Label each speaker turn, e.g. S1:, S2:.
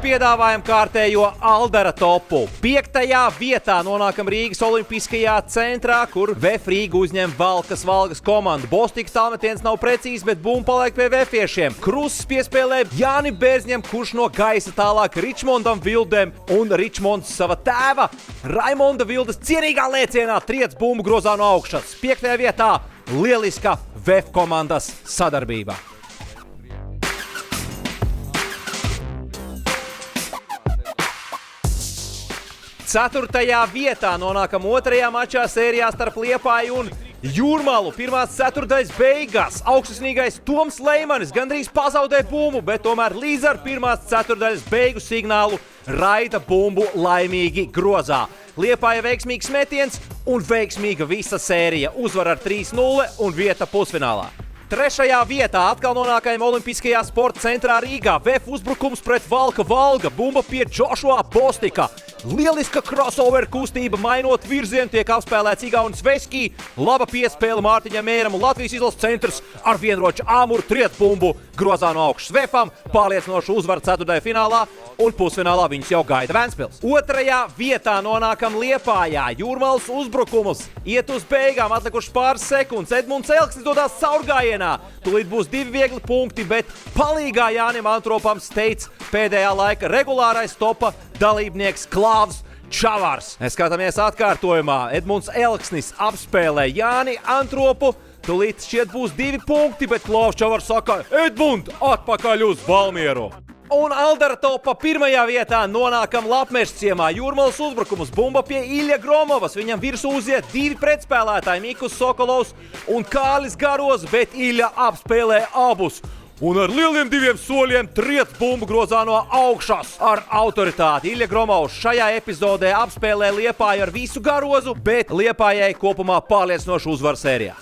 S1: piedāvājam kārtējo Aldara topu. 5. vietā nonākam Rīgas Olimpiskajā centrā, kur VF Rīga uzņem Valgas komandu. Bostikas tālmetiens nav precīzs, bet bumba paliek pie vefiešiem. Krusts piespēlē Jānim Bērzņam, kurš no gaisa tālāk Ričmondam Vildem, un Ričmonds sava tēva Raimonda Vildes cienīgā lēcienā triec bumbu grozā no augšas. 5. vietā lieliska VF komandas sadarbība. 4. vietā nonākam 2. mačā sērijā starp Liepāju un Jūrmalu. Pirmās ceturdaļas beigās augstsnīgais Toms Leimanis gandrīz pazaudē bumbu, bet tomēr līdz ar pirmās ceturdaļas beigu signālu raida bumbu laimīgi grozā. Liepāja veiksmīgs metiens un veiksmīga visa sērija. Uzvar ar 3-0 un vieta pusfinālā. 3. vietā atkal nonākajam Olimpiskajā sporta centrā Rīgā. VF uzbrukums pret Valga. Bumba pie Joshua Bostika. Lieliska crossover kustība, mainot virzienu, tiek apspēlēts Igaunis Veskī. Laba piespēle Mārtiņam Mēram un Latvijas izlases centrs ar vienroču āmuru triec bumbu grozā no augšas VFam. Pārliecinošu uzvaru ceturtajā finālā un pusfinālā viņus jau gaida Ventspils. 2. vietā nonākam Liepājā. Jūrmalas uzbrukums iet uz beigām, atlikušas pāris sekundes. Edmunds Elksnis dodās caurgājienā. Tūlīt būs 2 viegli punkti, bet palīgā Jānim Antropam steidz pēdējā laika regulārais topa dalībnieks Klāvs Čavars. Skatāmies atkārtojumā. Edmunds Elksnis apspēlē Jāni Antropu. Tūlīt šķiet būs 2 punkti, bet Klāvs Čavars saka: Edmund, atpakaļ uz Valmieru! Un Aldara topa 1. vietā nonākam Lapmežas ciemā. Jūrmalas uzbrukums, bumba pie Ilja Gromovas. Viņam virsū uziet 2 pretspēlētāji, Mikus Sokolovs un Kārlis Garos, bet Ilja apspēlē abus. Un ar lieliem 2 soļiem triec bumbu grozā no augšas ar autoritāti. Ilja Gromovs šajā epizodē apspēlē Liepāju ar visu Garozu, bet Liepājai kopumā pārliecinošu uzvaru sērijā.